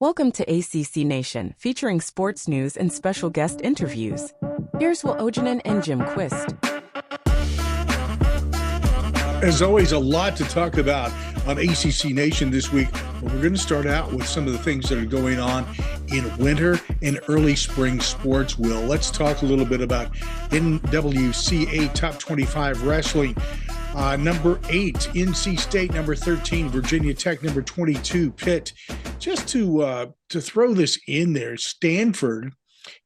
Welcome to ACC Nation, featuring sports news and special guest interviews. Here's Will Ojanen and Jim Quist. As always, a lot to talk about on ACC Nation this week. But we're going to start out with some of the things that are going on in winter and early spring sports. Will, let's talk a little bit about NWCA Top 25 Wrestling. Number 8, NC State. Number 13, Virginia Tech. Number 22, Pitt. Just to throw this in there, Stanford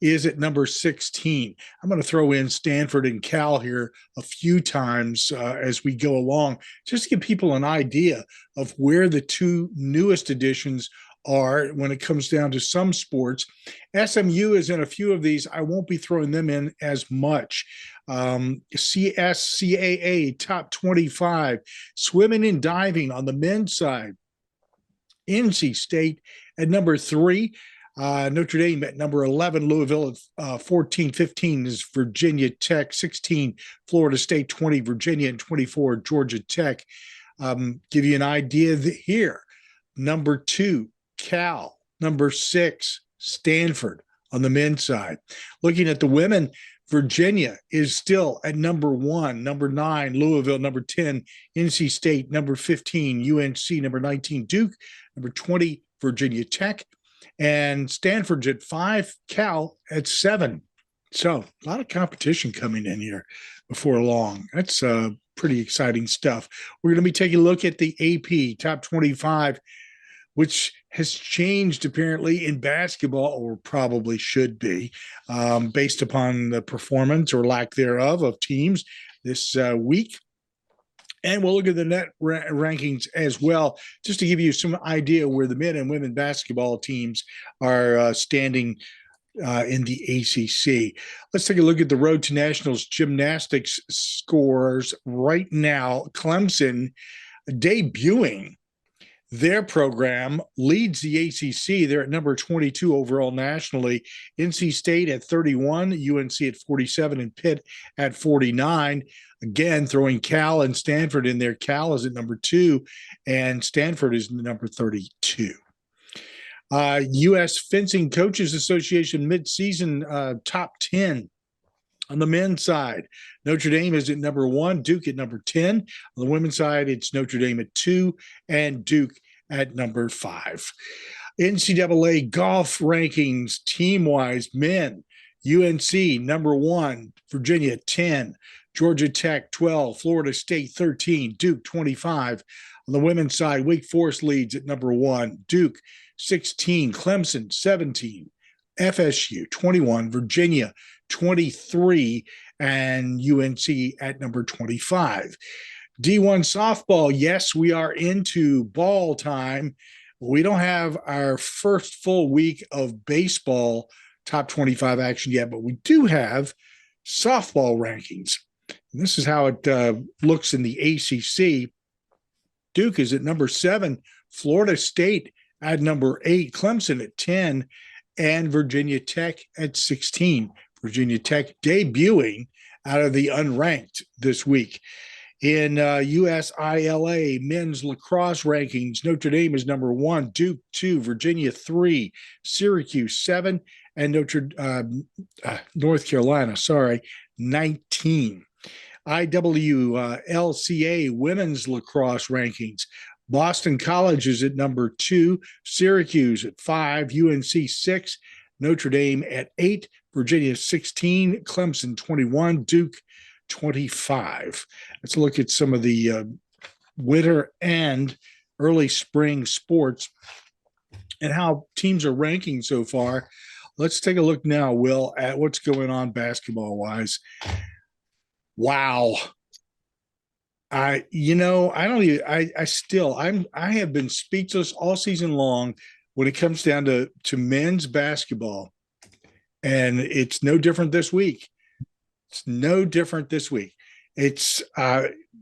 is at number 16. I'm going to throw in Stanford and Cal here a few times as we go along, just to give people an idea of where the two newest additions are when it comes down to some sports. SMU is in a few of these. I won't be throwing them in as much. CSCAA Top 25, swimming and diving on the men's side. NC State at number 3. Notre Dame at number 11, Louisville at 14, 15 is Virginia Tech, 16, Florida State, 20, Virginia, and 24, Georgia Tech. Give you an idea here. Number 2, Cal. Number 6, Stanford on the men's side. Looking at the women, Virginia is still at number 1, number 9, Louisville, number 10, NC State, number 15, UNC, number 19, Duke, number 20, Virginia Tech, and Stanford's at 5, Cal at 7. So a lot of competition coming in here before long. That's pretty exciting stuff. We're going to be taking a look at the AP Top 25, which has changed apparently in basketball, or probably should be, based upon the performance or lack thereof of teams this week. And we'll look at the net rankings as well, just to give you some idea where the men and women basketball teams are standing in the ACC. Let's take a look at the Road to Nationals gymnastics scores right now. Clemson debuting their program leads the ACC. They're at number 22 overall nationally. NC State at 31, UNC at 47, and Pitt at 49. Again, throwing Cal and Stanford in there. Cal is at number 2, and Stanford is number 32. U.S. Fencing Coaches Association midseason top 10. On the men's side, Notre Dame is at number 1, Duke at number 10. On the women's side, it's Notre Dame at 2 and Duke at number 5. NCAA golf rankings team-wise, men, UNC number 1, Virginia 10, Georgia Tech 12, Florida State 13, Duke 25. On the women's side, Wake Forest leads at number 1, Duke 16, Clemson 17, FSU 21, Virginia 23, and UNC at number 25. D1 softball, yes, we are into ball time. We don't have our first full week of baseball top 25 action yet, but we do have softball rankings. And this is how it looks in the ACC. Duke is at number 7, Florida State at number 8, Clemson at 10, and Virginia Tech at 16. Virginia Tech debuting out of the unranked this week. In USILA men's lacrosse rankings, Notre Dame is number 1, Duke 2, Virginia 3, Syracuse 7, and North Carolina, 19. IWLCA women's lacrosse rankings, Boston College is at number 2, Syracuse at 5, UNC 6, Notre Dame at 8, Virginia 16, Clemson 21, Duke 25. Let's look at some of the winter and early spring sports and how teams are ranking so far. Let's take a look now, Will, at what's going on basketball-wise. Wow. I have been speechless all season long when it comes down to men's basketball. And it's no different this week.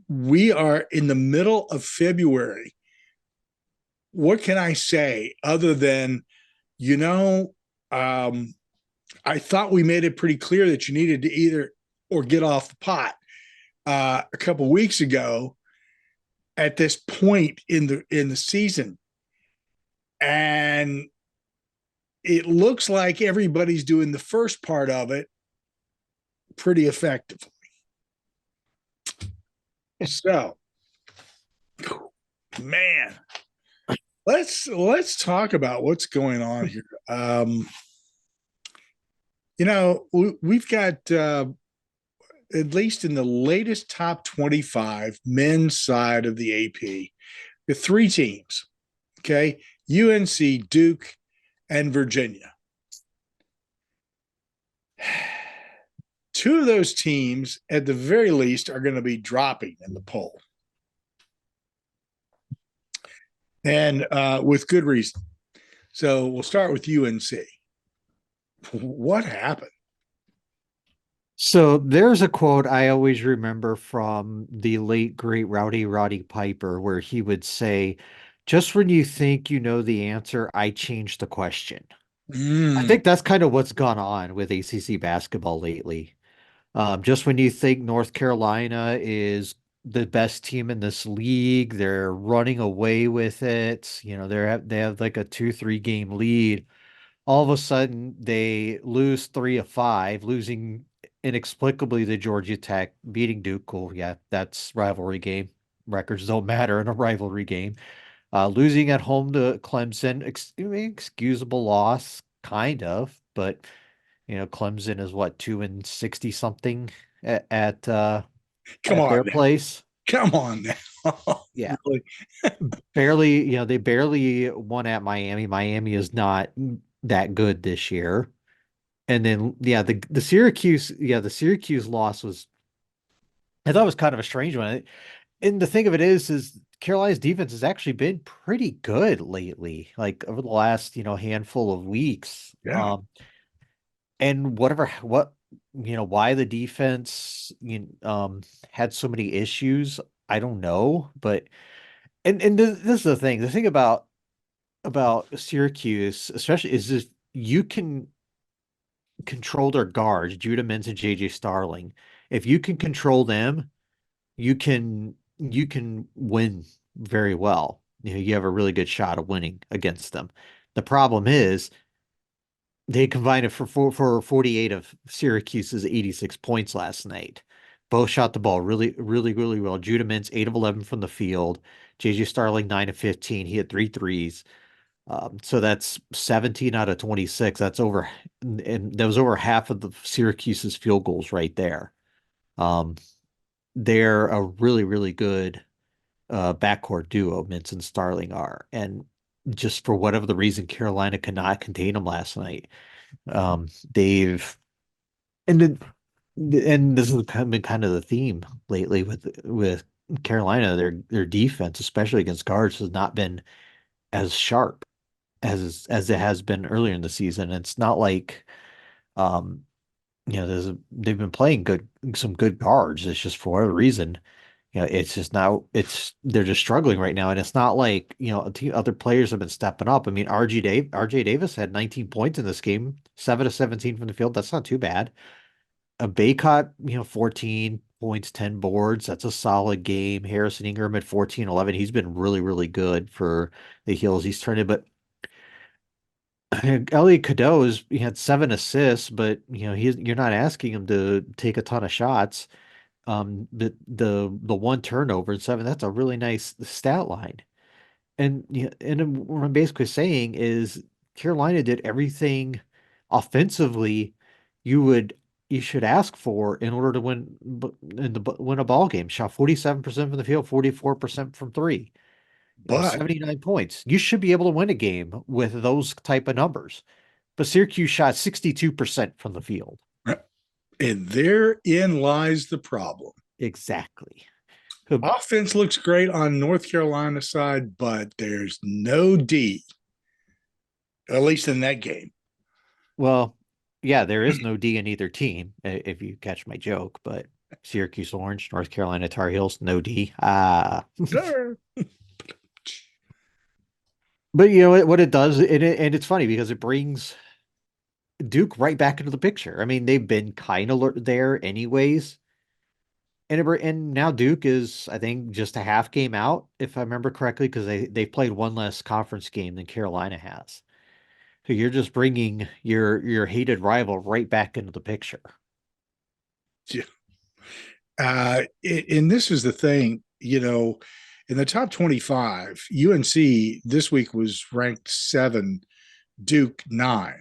We are in the middle of February. What can I say other than, I thought we made it pretty clear that you needed to either or get off the pot a couple weeks ago at this point in the season. And it looks like everybody's doing the first part of it pretty effectively. So, man, let's talk about what's going on here. We've got at least in the latest top 25 men's side of the AP, the three teams. Okay, UNC, Duke, and Virginia. Two of those teams, at the very least, are going to be dropping in the poll, and with good reason. So we'll start with UNC. What happened? So there's a quote I always remember from the late great Roddy Piper, where he would say, "Just when you think you know the answer, I change the question." I Mm, think that's kind of what's gone on with ACC basketball lately. Just when you think North Carolina is the best team in this league, they're running away with it. They have like a 2-3 game lead. All of a sudden, they lose 3 of 5, losing inexplicably to Georgia Tech, beating Duke. Cool, yeah, that's rivalry game. Records don't matter in a rivalry game. Losing at home to Clemson, excusable loss, kind of, but Clemson is what, 2-60 something come at on their now. place. Come on now. Yeah, Really? barely, they barely won at Miami. Miami is not that good this year. And then the Syracuse loss was, I thought, was kind of a strange one. And the thing of it is Carolina's defense has actually been pretty good lately, like over the last, handful of weeks. Yeah. And why the defense had so many issues, I don't know. But this is the thing. The thing about Syracuse, especially, is just you can control their guards, Judah Mintz and JJ Starling. If you can control them, you can win very well. You have a really good shot of winning against them. The problem is they combined it for 48 of Syracuse's 86 points last night. Both shot the ball really, really, really well. Judah Mintz, 8 of 11 from the field. JJ Starling, 9 of 15. He hit 3 threes. So that's 17 out of 26. And that was over half of the Syracuse's field goals right there. Um, they're a really, really good backcourt duo, Mintz and Starling are. And just for whatever the reason, Carolina could not contain them last night. They've and then and this has been kind of the theme lately with Carolina. Their defense, especially against guards, has not been as sharp as it has been earlier in the season. It's not like um they've been playing some good guards. It's just for whatever reason, it's just now they're just struggling right now. And it's not like, other players have been stepping up. I mean, RJ Davis had 19 points in this game, 7 of 17 from the field. That's not too bad. A Baycott, 14 points, 10 boards. That's a solid game. Harrison Ingram at 14, 11. He's been really, really good for the Heels. He's turned it, but Elliot Cadeau he had 7 assists, but you're not asking him to take a ton of shots. The one turnover and 7, that's a really nice stat line. And what I'm basically saying is Carolina did everything offensively you you should ask for in order to win a ball game. Shot 47% from the field, 44% from three. But 79 points. You should be able to win a game with those type of numbers. But Syracuse shot 62% from the field. and therein lies the problem. Exactly. Offense looks great on North Carolina side, but there's no D, at least in that game. Well, yeah, there is no D in either team, if you catch my joke, but Syracuse Orange, North Carolina Tar Heels, no D. But what it does, and it's funny because it brings Duke right back into the picture. I mean, they've been kind of there anyways. And now Duke is, I think, just a half game out, if I remember correctly, because they played one less conference game than Carolina has. So you're just bringing your hated rival right back into the picture. Yeah. And this is the thing, in the top 25, UNC this week was ranked 7, Duke 9.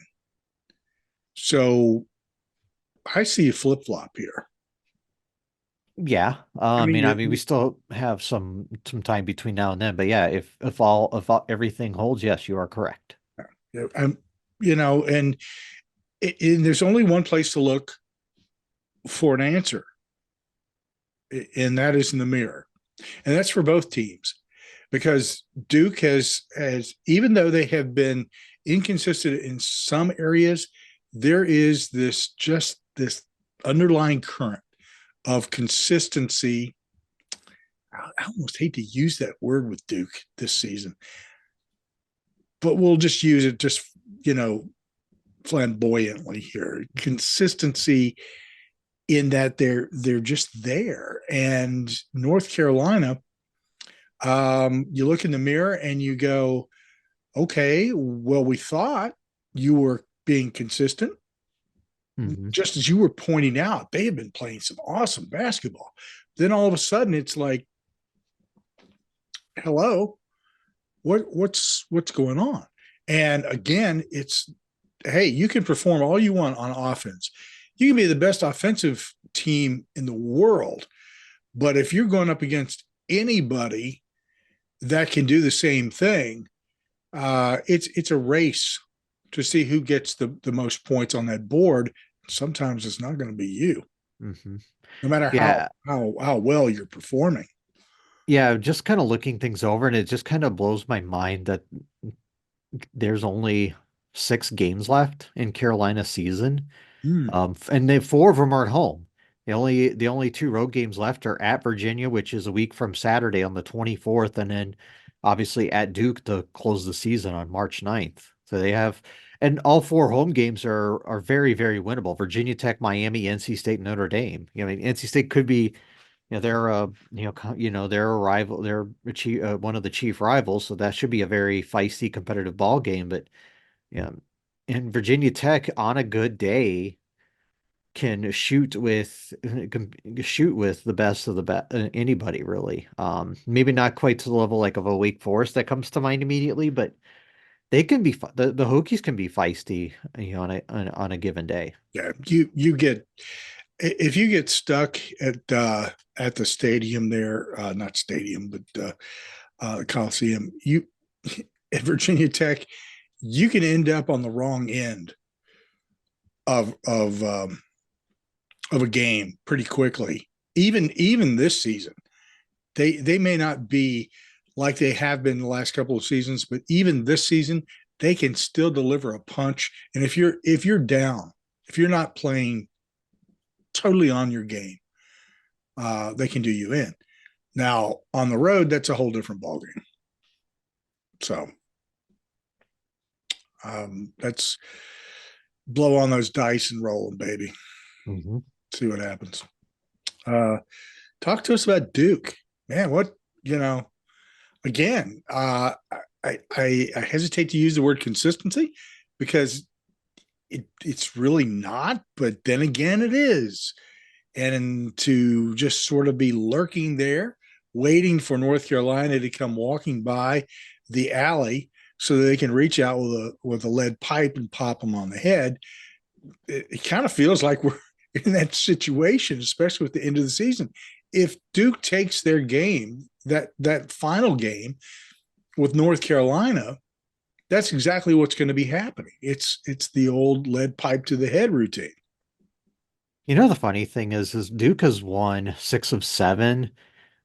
So I see a flip flop here. Yeah. I I mean, mean, we still have some time between now and then, but yeah, if everything holds, yes, you are correct. I'm, and there's only one place to look for an answer, and that is in the mirror. And that's for both teams because Duke has even though they have been inconsistent in some areas, there is this underlying current of consistency. I almost hate to use that word with Duke this season, but we'll just use it you know, flamboyantly here. Consistency in that they're just there. And North Carolina, you look in the mirror and you go, okay, well, we thought you were being consistent. Hmm. Just as you were pointing out, they have been playing some awesome basketball. Then all of a sudden, it's like, hello, what's going on? And again, it's hey, you can perform all you want on offense. You can be the best offensive team in the world, but if you're going up against anybody that can do the same thing, it's a race to see who gets the most points on that board. Sometimes it's not going to be you, Hmm. no matter Yeah. how well you're performing. Yeah, just kind of looking things over, and it just kind of blows my mind that there's only 6 games left in Carolina season. Hmm. And they 4 of them are at home. The only 2 road games left are at Virginia, which is a week from Saturday on the 24th, and then obviously at Duke to close the season on March 9th. So they have, and all 4 home games are very, very winnable. Virginia Tech, Miami, NC State, Notre Dame. I mean, NC State could be, they're they're a rival, they're one of the chief rivals, so that should be a very feisty, competitive ball game. But yeah, and Virginia Tech on a good day can shoot with the best of the best anybody really. Maybe not quite to the level like of a Wake Forest that comes to mind immediately, but they can be the Hokies can be feisty, on a given day. Yeah, you get if you get stuck at the stadium there, not stadium, but Coliseum, you at Virginia Tech, you can end up on the wrong end of of um, of a game pretty quickly. Even this season, they may not be like they have been the last couple of seasons, but even this season, they can still deliver a punch. And if you're down, if you're not playing totally on your game, they can do you in. Now on the road, that's a whole different ballgame. So let's blow on those dice and roll them, baby. Hmm. See what happens. Uh, Talk to us about Duke, man. What again? I hesitate to use the word consistency because it's really not, but then again, it is. And to just sort of be lurking there, waiting for North Carolina to come walking by the alley so that they can reach out with a lead pipe and pop them on the head. It kind of feels like we're in that situation, especially with the end of the season. If Duke takes their game, that final game with North Carolina, that's exactly what's going to be happening. It's the old lead pipe to the head routine. The funny thing is Duke has won 6 of 7,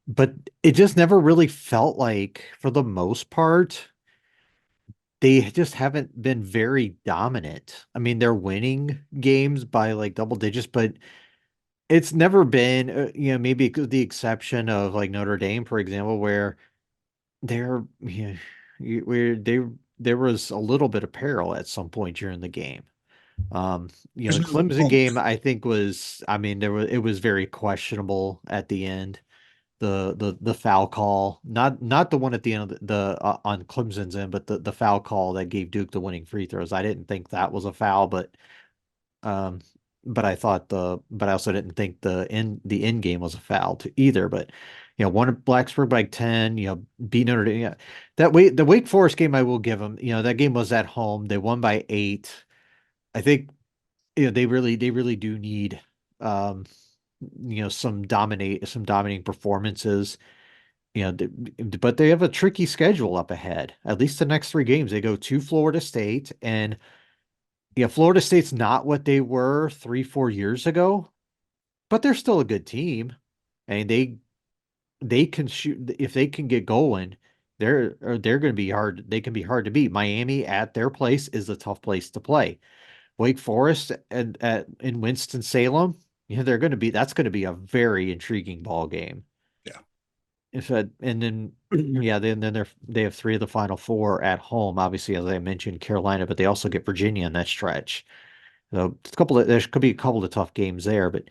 but it just never really felt like, for the most part, they just haven't been very dominant. I mean, they're winning games by like double digits, but it's never been, maybe the exception of like Notre Dame, for example, where they're, where there was a little bit of peril at some point during the game. The There's Clemson no game, I think, was, I mean, it was very questionable at the end. the foul call, not the one at the end of the on Clemson's end, but the foul call that gave Duke the winning free throws. I didn't think that was a foul, um, but I also didn't think the end game was a foul to either. But won at Blacksburg by 10. Beat Notre Dame. Yeah. The Wake Forest game, I will give them. That game was at home. They won by 8. I think they really do need some dominating performances. But they have a tricky schedule up ahead. At least the next 3 games, they go to Florida State, and Florida State's not what they were 3-4 years ago, but they're still a good team. I mean, they can shoot if they can get going. They're going to be hard. They can be hard to beat. Miami at their place is a tough place to play. Wake Forest and in Winston-Salem, that's going to be a very intriguing ball game. Yeah. And then they have 3 of the final 4 at home. Obviously, as I mentioned, Carolina, but they also get Virginia in that stretch. So there could be a couple of tough games there, but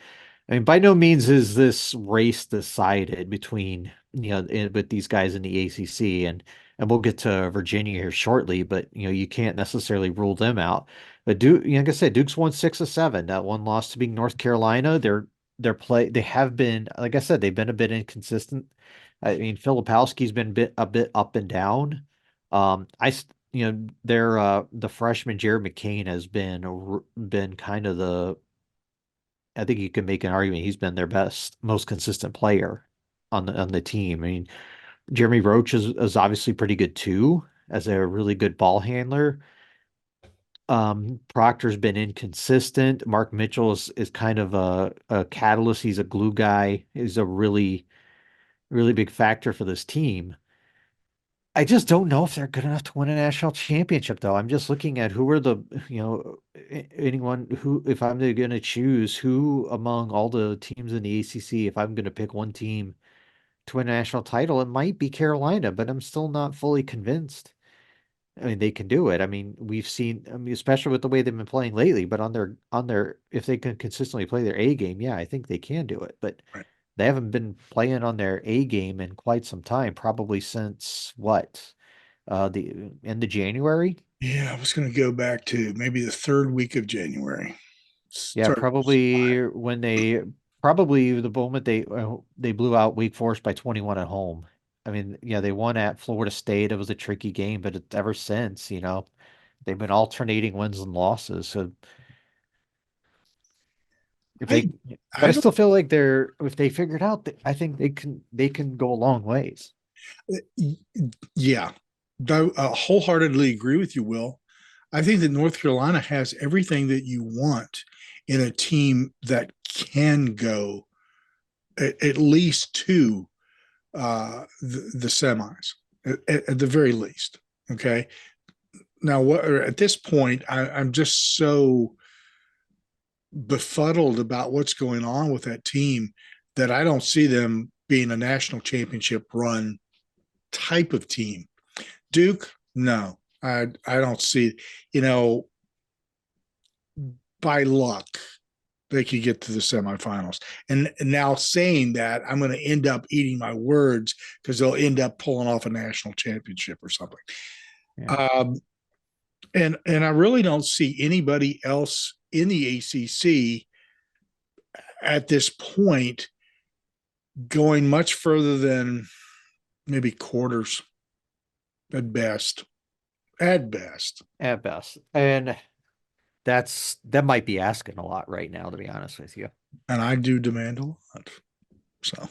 I mean, by no means is this race decided between with these guys in the ACC, and we'll get to Virginia here shortly, but you can't necessarily rule them out. But Duke, like I said, Duke's won 6 of 7. That one loss to being North Carolina. They have been, like I said, they've been a bit inconsistent. I mean, Filipowski's been a bit up and down. The freshman Jared McCain has been kind of I think you can make an argument he's been their most consistent player on the team. I mean, Jeremy Roach is obviously pretty good too, as a really good ball handler. Proctor's been inconsistent. Mark Mitchell is kind of a catalyst. He's a glue guy. He's a really, really big factor for this team. I just don't know if they're good enough to win a national championship, though. I'm just looking at who are anyone who, if I'm going to choose who among all the teams in the ACC, if I'm going to pick one team to win a national title, it might be Carolina, but I'm still not fully convinced. I mean, they can do it. I mean, we've seen, especially with the way they've been playing lately, but if they can consistently play their A game, yeah, I think they can do it. But Right. They haven't been playing on their A game in quite some time, probably since what? The end of January? Yeah, I was going to go back to maybe the 3rd week of January. Yeah, probably the moment they blew out Wake Forest by 21 at home. I mean, yeah, they won at Florida State. It was a tricky game, but ever since, they've been alternating wins and losses. So I still feel like if they figure it out, I think they can go a long ways. Yeah, I wholeheartedly agree with you, Will. I think that North Carolina has everything that you want in a team that can go at least to the semis, at the very least. Okay. Now, at this point, I'm just so befuddled about what's going on with that team that I don't see them being a national championship run type of team. Duke, no, I don't see, by luck, they could get to the semifinals. And now saying that, I'm going to end up eating my words because they'll end up pulling off a national championship or something. Yeah. And I really don't see anybody else in the ACC at this point going much further than maybe quarters at best. And that might be asking a lot right now, to be honest with you. And I do demand a lot. So.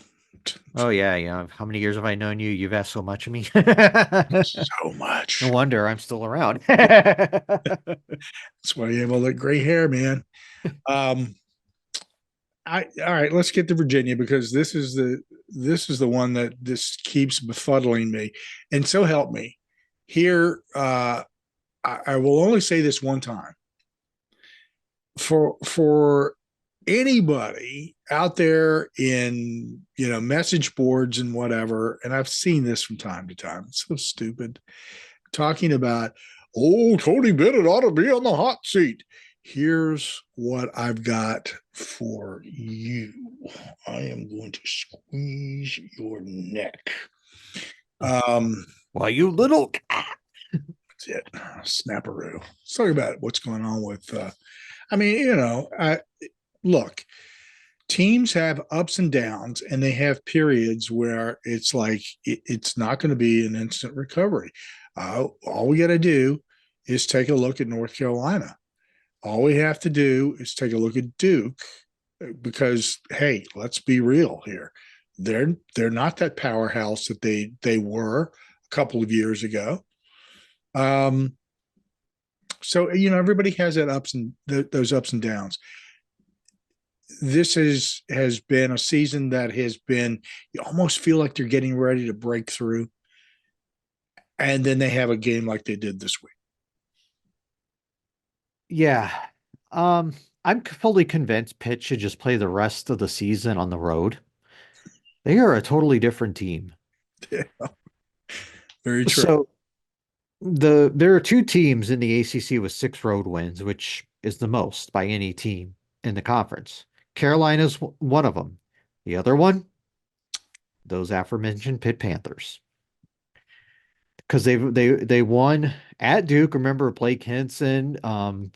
Oh yeah. How many years have I known you? You've asked so much of me. So much. No wonder I'm still around. That's why you have all that gray hair, man. All right, let's get to Virginia, because this is the one that just keeps befuddling me. And so help me. Here, I will only say this one time. For anybody out there in message boards and whatever, and I've seen this from time to time, it's so stupid, talking about, Tony Bennett ought to be on the hot seat. Here's what I've got for you. I am going to squeeze your neck. Um, Well, you little. that's it. Snapperoo. Let's talk about what's going on with. Look, teams have ups and downs, and they have periods where it's like it's not going to be an instant recovery. All we got to do is take a look at North Carolina. All we have to do is take a look at Duke because hey, let's be real here. They're not that powerhouse that they were a couple of years ago. Um, so everybody has that those ups and downs. This has been a season that has been, you almost feel like they're getting ready to break through, and then they have a game like they did this week. Yeah. I'm fully convinced Pitt should just play the rest of the season on the road. They are a totally different team. Yeah, very true. So there are two teams in the ACC with 6 road wins, which is the most by any team in the conference. Carolina's one of them. The other one, those aforementioned Pitt Panthers. Because they won at Duke. Remember Blake Henson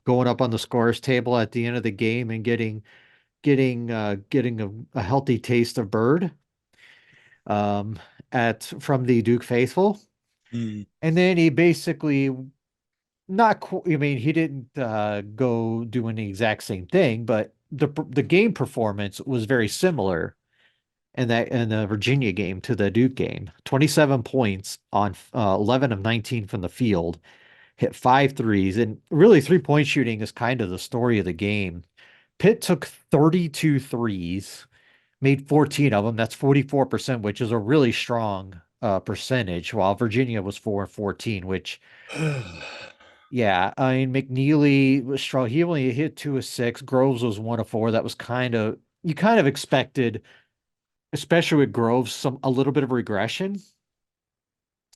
going up on the scores table at the end of the game and getting a healthy taste of bird at from the Duke faithful. Mm. And then he basically I mean, he didn't go doing the exact same thing, but the game performance was very similar in the Virginia game to the Duke game. 27 points on 11 of 19 from the field, hit 5 threes, and really 3-point shooting is kind of the story of the game. Pitt took 32 threes, made 14 of them. That's 44%, which is a really strong percentage, while Virginia was 4 and 14, which yeah, I mean McNeely was strong. He only hit 2 of 6. Groves was 1 of 4. That was you kind of expected, especially with Groves, a little bit of regression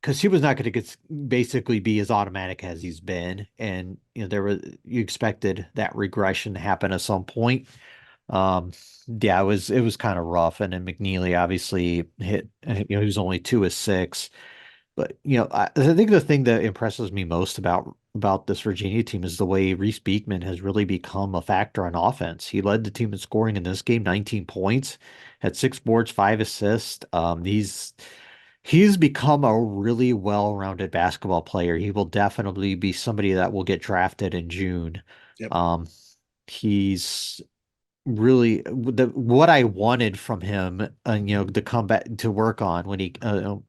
because he was not going to basically be as automatic as he's been, and you expected that regression to happen at some point. Um, yeah, it was kind of rough, and then McNeely obviously hit. He was only 2 of 6. But I think the thing that impresses me most about this Virginia team is the way Reese Beekman has really become a factor on offense. He led the team in scoring in this game, 19 points, had 6 boards, 5 assists. He's become a really well-rounded basketball player. He will definitely be somebody that will get drafted in June. Yep. He's really what I wanted from him, to come back to work on when he,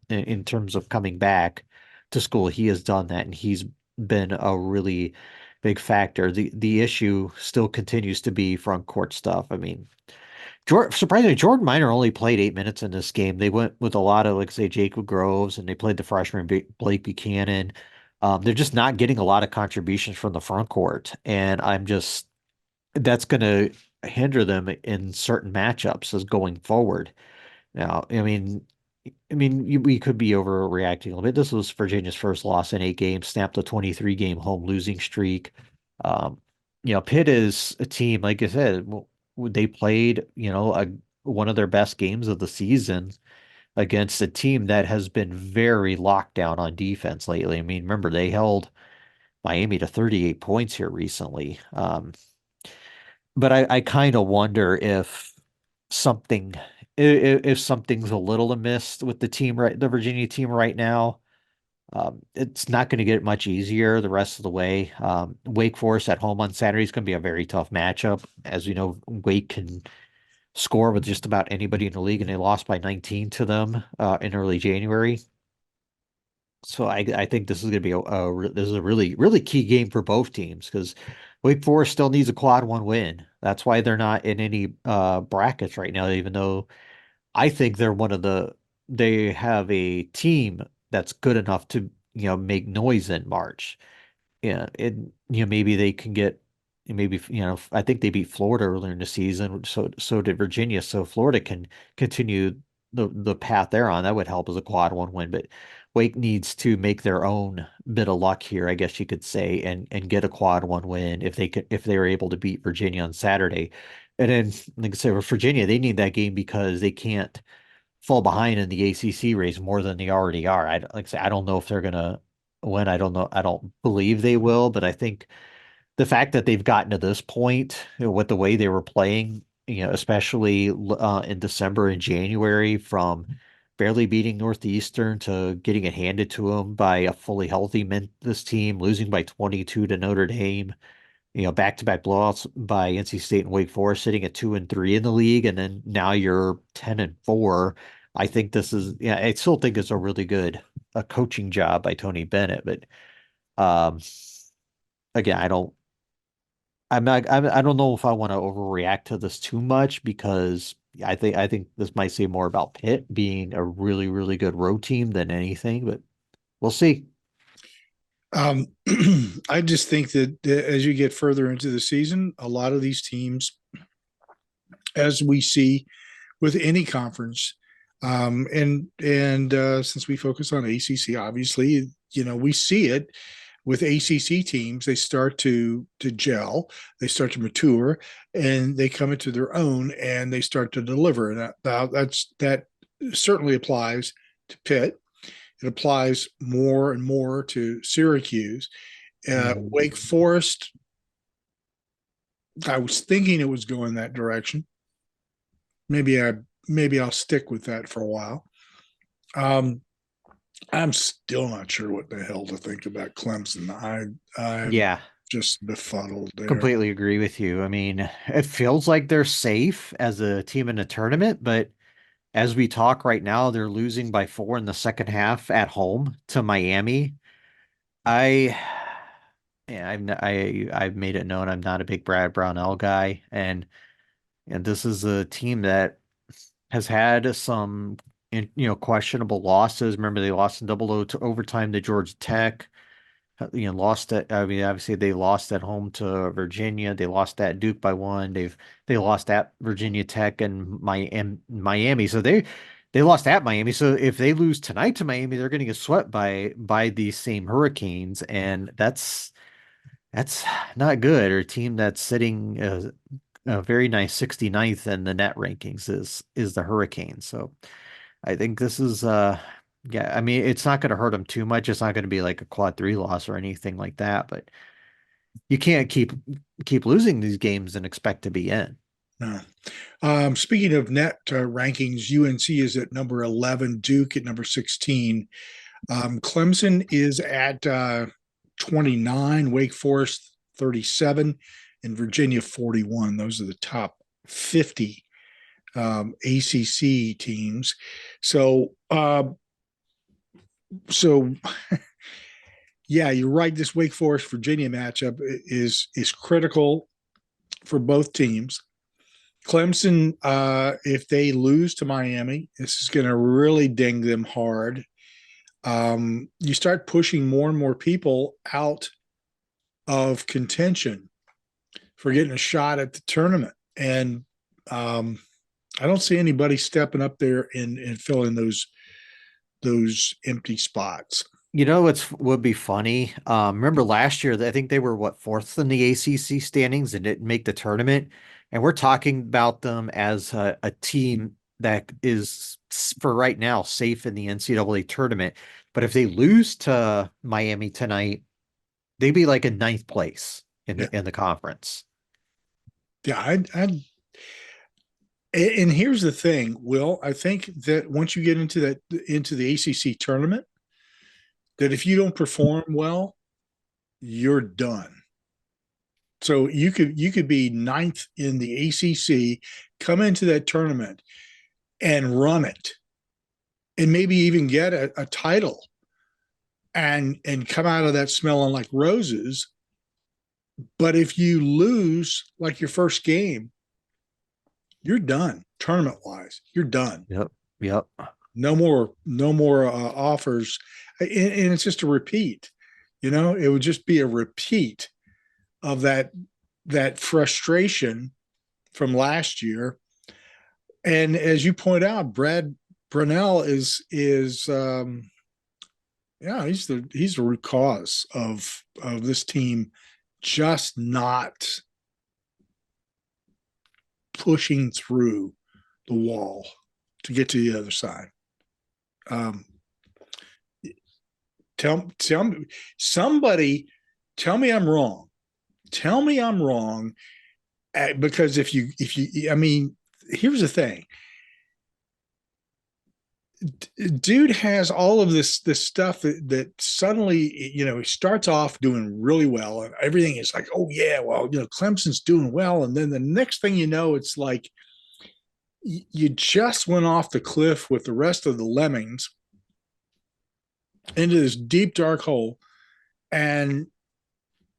in terms of coming back to school, he has done that, and he's been a really big factor. The issue still continues to be front court stuff. I mean, surprisingly, Jordan Minor only played 8 minutes in this game. They went with a lot of, like, say, Jacob Groves, and they played the freshman Blake Buchanan. They're just not getting a lot of contributions from the front court, and that's going to hinder them in certain matchups as going forward. Now, we could be overreacting a little bit. This was Virginia's first loss in 8 games, snapped a 23-game home losing streak. Um, Pitt is a team, like I said, they played, one of their best games of the season against a team that has been very locked down on defense lately. I mean, remember, they held Miami to 38 points here recently. But I kind of wonder something if something's a little amiss with the Virginia team right now. It's not going to get much easier the rest of the way. Wake Forest at home on Saturday is going to be a very tough matchup. As we know, Wake can score with just about anybody in the league, and they lost by 19 to them in early January. So I think this is going to be this is a really, really key game for both teams because Wake Forest still needs a quad one win. That's why they're not in any brackets right now, even though I think they have a team that's good enough to, make noise in March. Yeah, maybe they can maybe, I think they beat Florida earlier in the season, so did Virginia. So Florida can continue the path they're on, that would help as a quad one win. But Wake needs to make their own bit of luck here, I guess you could say, and get a quad one win if they were able to beat Virginia on Saturday. And then, like I said, with Virginia, they need that game because they can't fall behind in the ACC race more than they already are. Like I say, I don't know if they're gonna win. I don't know. I don't believe they will, but I think the fact that they've gotten to this point, with the way they were playing, especially in December and January, from barely beating Northeastern to getting it handed to them by a fully healthy Memphis team, losing by 22 to Notre Dame, back-to-back blowouts by NC State and Wake Forest, sitting at 2-3 in the league, and then now you're 10-4. I think I still think it's a really good coaching job by Tony Bennett, but um, again, I don't know if I want to overreact to this too much because I think this might say more about Pitt being a really, really good road team than anything, but we'll see. Um, I just think that as you get further into the season, a lot of these teams, as we see with any conference, since we focus on ACC, obviously, we see it with ACC teams. They start to gel, they start to mature, and they come into their own, and they start to deliver. And that certainly applies to Pitt. It applies more and more to Syracuse. Wake Forest, I was thinking it was going that direction. Maybe I'll stick with that for a while. Um, I'm still not sure what the hell to think about Clemson. I'm Yeah, just befuddled there. completely agree with you. I mean, it feels like they're safe as a team in a tournament, but as we talk right now, they're losing by 4 in the second half at home to Miami. I, yeah, I've made it known I'm not a big Brad Brownell guy, and this is a team that has had some, questionable losses. Remember, they lost in double overtime to Georgia Tech. Lost at. I mean, obviously they lost at home to Virginia. They lost at Duke by one. They lost at Virginia Tech and Miami. So they lost at Miami. So if they lose tonight to Miami, they're going to get swept by these same Hurricanes, and that's not good. Or a team that's sitting a very nice 69th in the net rankings is the Hurricanes. So I think this is yeah, I mean it's not going to hurt them too much. It's not going to be like a quad three loss or anything like that, but you can't keep losing these games and expect to be in. No. Speaking of net rankings, UNC is at number 11, Duke at number 16. Clemson is at 29, Wake Forest 37, and Virginia 41. Those are the top 50 ACC teams. So, so yeah, you're right. This Wake Forest Virginia matchup is critical for both teams. Clemson, if they lose to Miami, this is going to really ding them hard. You start pushing more and more people out of contention for getting a shot at the tournament. And I don't see anybody stepping up there and filling those empty spots. Would be funny. Remember last year, I think they were fourth in the ACC standings and didn't make the tournament. And we're talking about them as a team that is for right now safe in the NCAA tournament. But if they lose to Miami tonight, they'd be like in ninth place in the conference. Yeah, and here's the thing, Will. I think that once you get into the ACC tournament, that if you don't perform well, you're done. So you could be ninth in the ACC, come into that tournament and run it, and maybe even get a title, and come out of that smelling like roses. But if you lose like your first game, you're done tournament wise. You're done. Yep. No more offers, and it's just a repeat. It would just be a repeat of that frustration from last year. And as you point out, Brad Brunell is yeah, he's the root cause of this team just not pushing through the wall to get to the other side. Um, tell me, somebody, tell me I'm wrong. Tell me I'm wrong, because if you, I mean, here's the thing. Dude has all of this stuff that suddenly, he starts off doing really well, and everything is like, oh yeah, well, Clemson's doing well, and then the next thing you know, it's like you just went off the cliff with the rest of the lemmings into this deep dark hole, and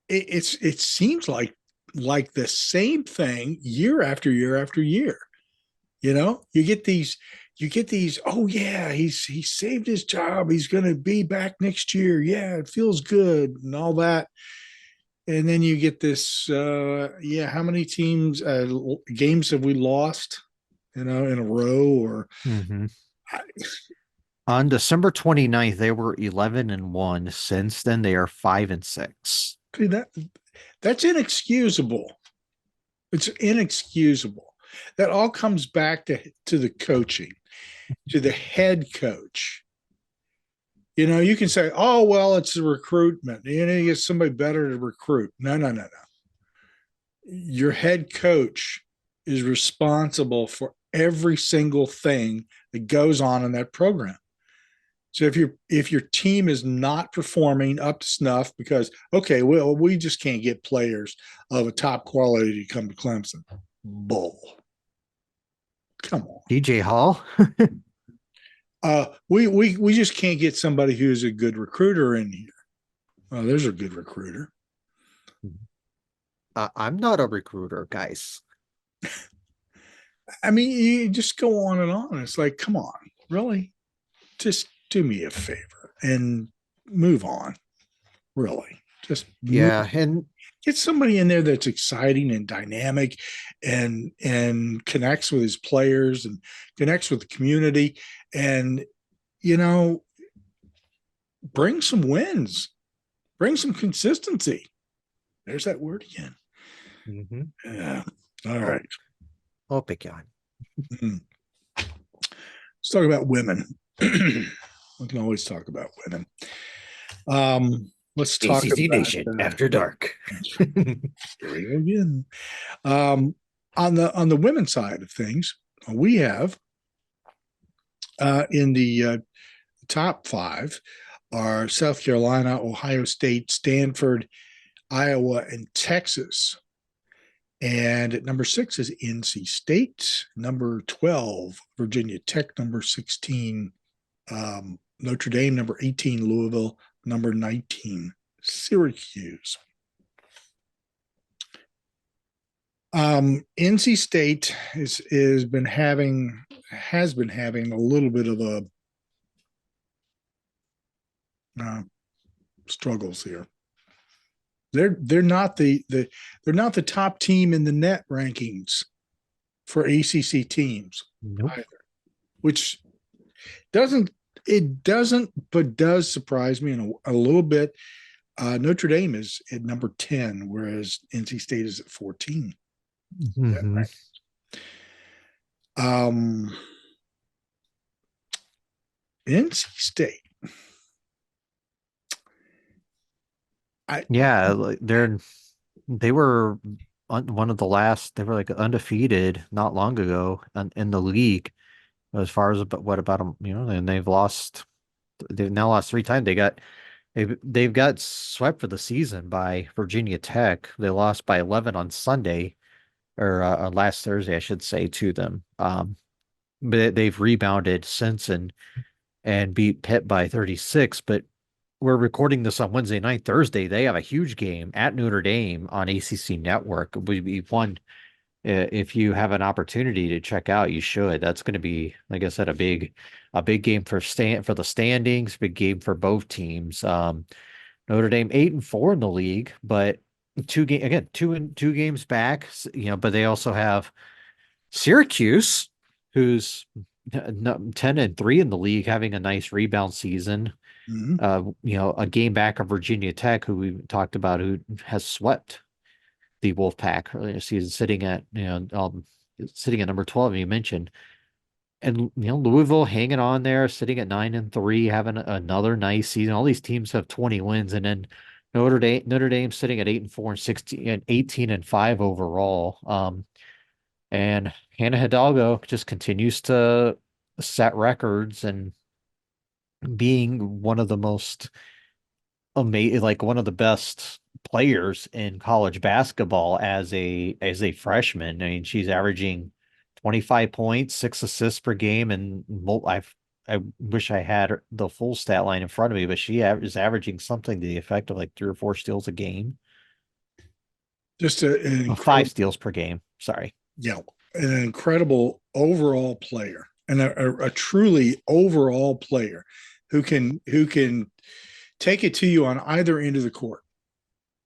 it seems like the same thing year after year after year. You get these, oh yeah, he saved his job, he's going to be back next year, yeah, it feels good and all that. And then you get this, yeah, how many games have we lost, in a row? Or On December 29th, they were 11-1. Since then, they are 5-6. That's inexcusable. It's inexcusable. That all comes back to the coaching, to the head coach. You can say, oh, well, it's the recruitment. You get somebody better to recruit. No. Your head coach is responsible for every single thing that goes on in that program. So if your team is not performing up to snuff because, okay, well, we just can't get players of a top quality to come to Clemson. Bull. Come on. DJ Hall. We just can't get somebody who's a good recruiter in here. Oh, there's a good recruiter. I'm not a recruiter, guys. I mean, you just go on and on. It's like, come on, really? Just do me a favor and move on. Really. Just and get somebody in there that's exciting and dynamic and connects with his players and connects with the community, and bring some wins, bring some consistency. There's that word again. Yeah. All right. I'll pick on. Let's talk about women. We can always talk about women. Let's talk ACC about Nation After Dark. Here we go again. On the women's side of things, we have in the top 5 are South Carolina, Ohio State, Stanford, Iowa, and Texas. And at number 6 is NC State. Number 12, Virginia Tech. Number 16, Notre Dame. Number 18, Louisville. Number 19, Syracuse. NC State has been having a little bit of a struggles here. They're not the top team in the net rankings for ACC teams either, which doesn't but does surprise me in a little bit. Notre Dame is at number 10, whereas NC State is at 14. NC State. They were one of the last. They were like undefeated not long ago in the league, as far as what about them, and they've now lost 3 times. They've got swept for the season by Virginia Tech. They lost by 11 on Sunday, or last Thursday, I should say, to them. But they've rebounded since and beat Pitt by 36. But we're recording this on Wednesday night. Thursday, they have a huge game at Notre Dame on ACC Network. We won. If you have an opportunity to check out, you should. That's going to be, like I said, a big game for the standings, big game for both teams. Notre Dame 8-4 in the league, but two games back, but they also have Syracuse, who's 10-3 in the league, having a nice rebound season. Mhm. A game back of Virginia Tech, who we talked about, who has swept the Wolfpack earlier this season, sitting at number 12, you mentioned. And Louisville hanging on there, sitting at 9-3, having another nice season. All these teams have 20 wins, and then Notre Dame sitting at 8-4 and 16 and 18-5 overall. And Hannah Hidalgo just continues to set records and being one of the most amazing, like one of the best players in college basketball as a freshman. I mean, she's averaging 25 points, 6 assists per game, and I wish I had the full stat line in front of me, but she is averaging something to the effect of like 3 or 4 steals a game. Just an Oh, 5 steals incredible, per game. Sorry. yeah, an incredible overall player, and a truly overall player who can take it to you on either end of the court.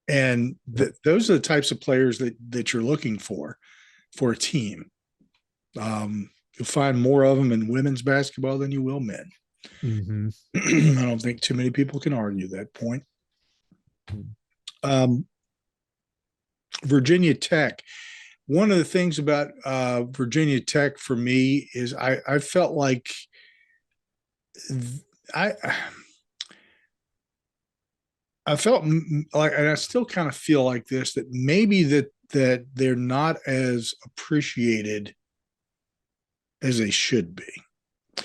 And those are the types of players that you're looking for a team. You'll find more of them in women's basketball than you will men. Mm-hmm. I don't think too many people can argue that point. Um, Virginia Tech. One of the things about Virginia Tech for me is I felt like I I felt like, and I still kind of feel like this, that maybe that they're not as appreciated as they should be.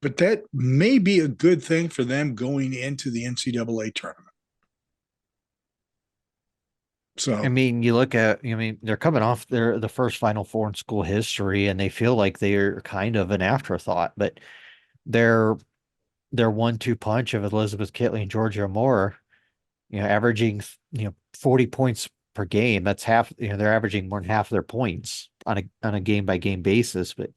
But that may be a good thing for them going into the NCAA tournament. I So, mean, they're coming off the first Final Four in school history, and they feel like they're kind of an afterthought, but their their 1-2 punch of Elizabeth Kitley and Georgia Moore, averaging 40 points per game. That's half. They're averaging more than half of their points on a game by game basis. But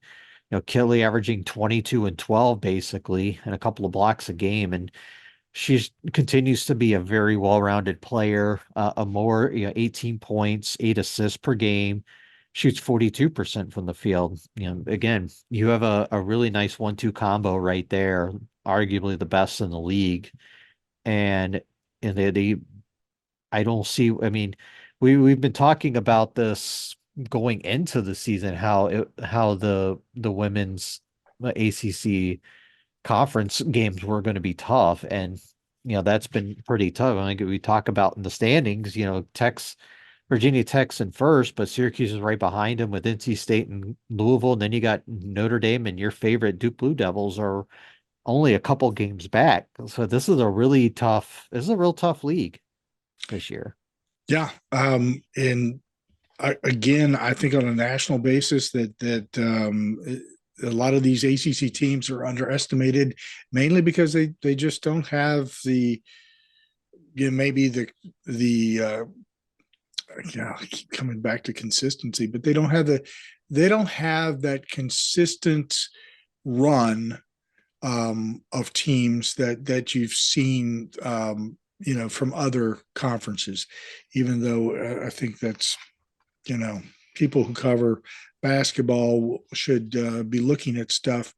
Kitley averaging 22 and 12 basically, and a couple of blocks a game, and she continues to be a very well-rounded player. A more 18 points, 8 assists per game, shoots 42% from the field. Again, you have a really nice 1-2 combo right there, arguably the best in the league. And they I don't see. I mean, we've been talking about this going into the season, how the women's ACC conference games were going to be tough, and that's been pretty tough. I think we talk about in the standings, Virginia Tech's in first, but Syracuse is right behind them with NC State and Louisville, and then you got Notre Dame and your favorite Duke Blue Devils are only a couple games back. So this is a real tough league this year. yeah. And again, I think on a national basis that a lot of these ACC teams are underestimated, mainly because they just don't have maybe the I keep coming back to consistency, but they don't have that consistent run of teams that you've seen from other conferences. Even though I think that's people who cover basketball should be looking at stuff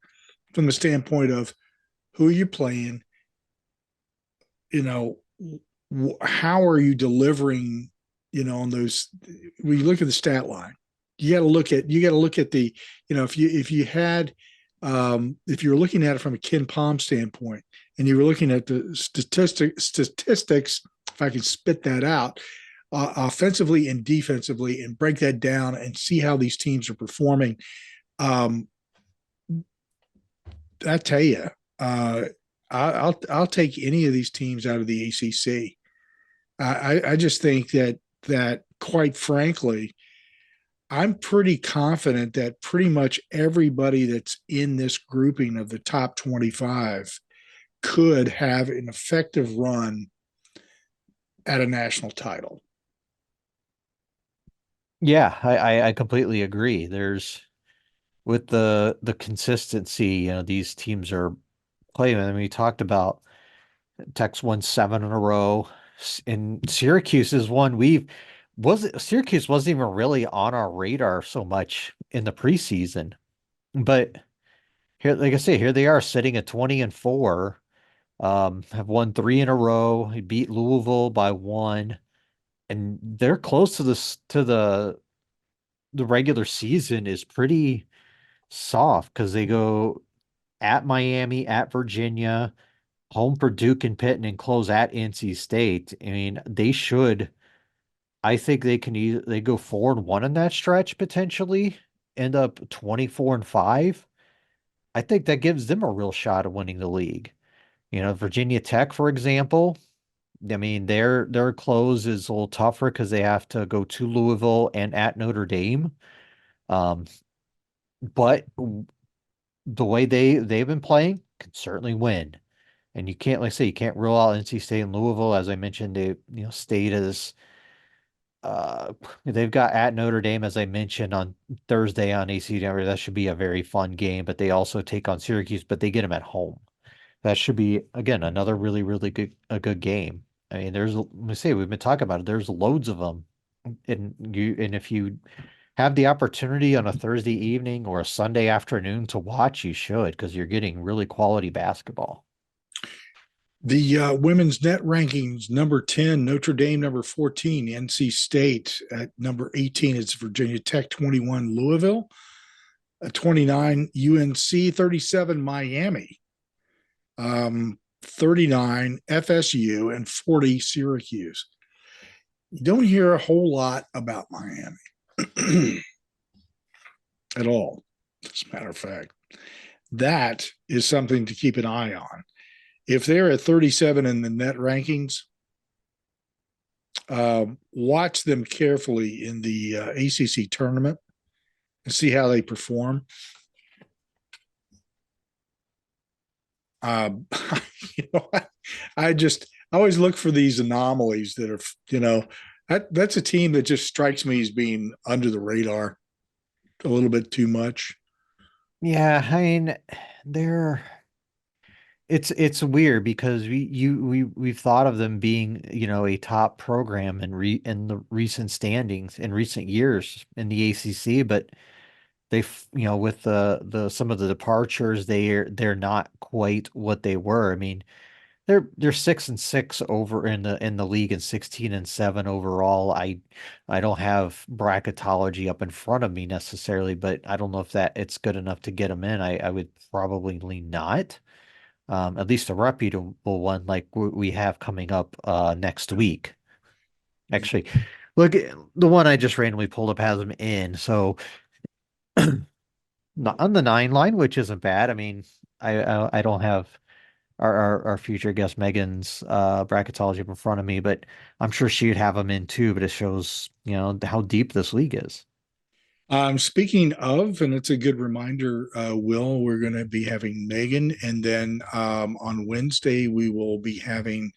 from the standpoint of who are you playing, you know, how are you delivering, on those. When you look at the stat line, you got to look at the, if you're looking at it from a Ken Palm standpoint, and you were looking at the statistics, if I can spit that out, offensively and defensively, and break that down and see how these teams are performing. Um, I tell you, I'll take any of these teams out of the ACC. I just think that quite frankly, I'm pretty confident that pretty much everybody that's in this grouping of the top 25 could have an effective run at a national title. Yeah, I completely agree. There's with the consistency, these teams are playing. I mean, we talked about Tech's won 7 in a row, and Syracuse is one Syracuse wasn't even really on our radar so much in the preseason, but here, like I say, here they are sitting at 20-4. Have won three in a row. He beat Louisville by one, and they're close to the regular season is pretty soft because they go at Miami, at Virginia, home for Duke and Pitt, and then close at NC State. I mean, they should. I think they can either they go 4-1 in that stretch potentially, end up 24-5. I think that gives them a real shot of winning the league. Virginia Tech, for example, I mean, their close is a little tougher because they have to go to Louisville and at Notre Dame. Um, but the way they've been playing can certainly win. And you can't, like I say, you can't rule out NC State and Louisville. As I mentioned, State is uh they've got at Notre Dame, as I mentioned, on Thursday on ACC Network. That should be a very fun game, but they also take on Syracuse, but they get them at home. That should be again another really, really good game. I mean, let me say we've been talking about it. There's loads of them, and if you have the opportunity on a Thursday evening or a Sunday afternoon to watch, you should because you're getting really quality basketball. The women's net rankings: number 10, Notre Dame; number 14, NC State; at number 18, it's Virginia Tech; 21, Louisville; 29, UNC; 37, Miami; 39, FSU; and 40, Syracuse. You don't hear a whole lot about Miami at all, as a matter of fact. That is something to keep an eye on. If they're at 37 in the net rankings, watch them carefully in the ACC tournament and see how they perform. Uh, I always look for these anomalies that are, that's a team that just strikes me as being under the radar a little bit too much. Yeah, I mean, they're it's weird because we've thought of them being, a top program in the recent standings in recent years in the ACC, but with the some of the departures, they're not quite what they were. I mean, they're 6-6 over in the league and 16-7 overall. I don't have bracketology up in front of me necessarily, but I don't know if that it's good enough to get them in. I would probably not. At least a reputable one like we have coming up next week. Actually, look, the one I just randomly pulled up has them in. So on the 9 line, which isn't bad. I mean, I don't have our future guest Megan's bracketology up in front of me, but I'm sure she'd have them in too. But it shows, how deep this league is. Speaking of, and it's a good reminder, Will, we're going to be having Megan, and then on Wednesday we will be having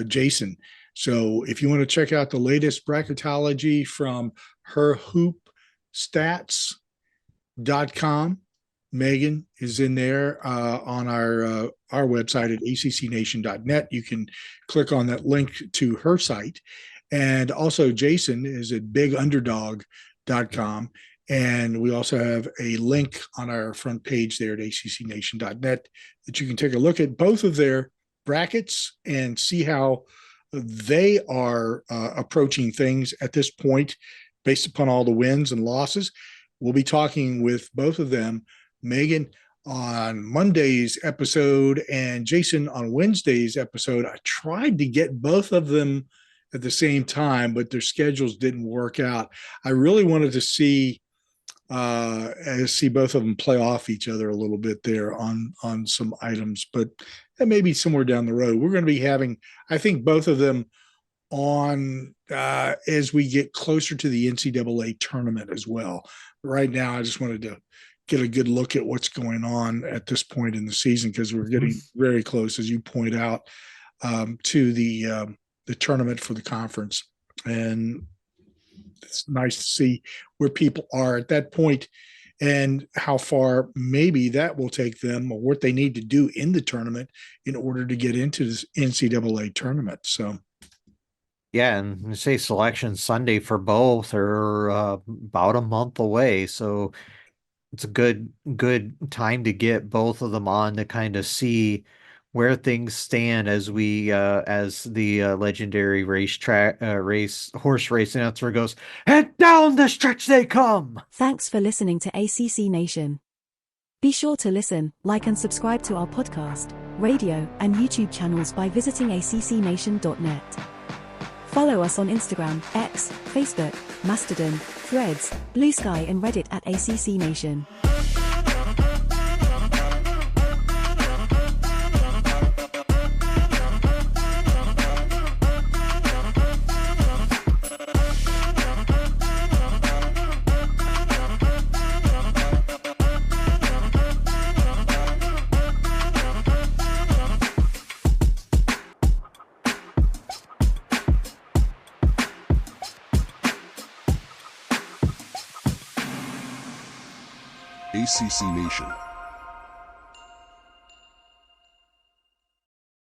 Jason. So if you want to check out the latest bracketology from her hoop stats.com, Megan is in there on our website at accnation.net. You can click on that link to her site. And also Jason is at bigunderdog.com. And we also have a link on our front page there at accnation.net that you can take a look at both of their brackets and see how they are approaching things at this point based upon all the wins and losses. We'll be talking with both of them, Megan on Monday's episode and Jason on Wednesday's episode. I tried to get both of them at the same time, but their schedules didn't work out. I really wanted to see both of them play off each other a little bit there on some items, but maybe somewhere down the road. We're going to be having, I think, both of them on as we get closer to the NCAA tournament as well. Right now, I just wanted to get a good look at what's going on at this point in the season because we're getting very close, as you point out, to the tournament for the conference. And it's nice to see where people are at that point and how far maybe that will take them or what they need to do in the tournament in order to get into this NCAA tournament. So, yeah, and say selection Sunday for both are about a month away. So it's a good time to get both of them on to kind of see where things stand as the legendary horse race announcer goes, and down the stretch they come. Thanks for listening to ACC Nation. Be sure to listen, like and subscribe to our podcast, radio, and YouTube channels by visiting accnation.net. Follow us on Instagram, X, Facebook, Mastodon, Threads, Blue Sky and Reddit at ACC Nation. ACC Nation.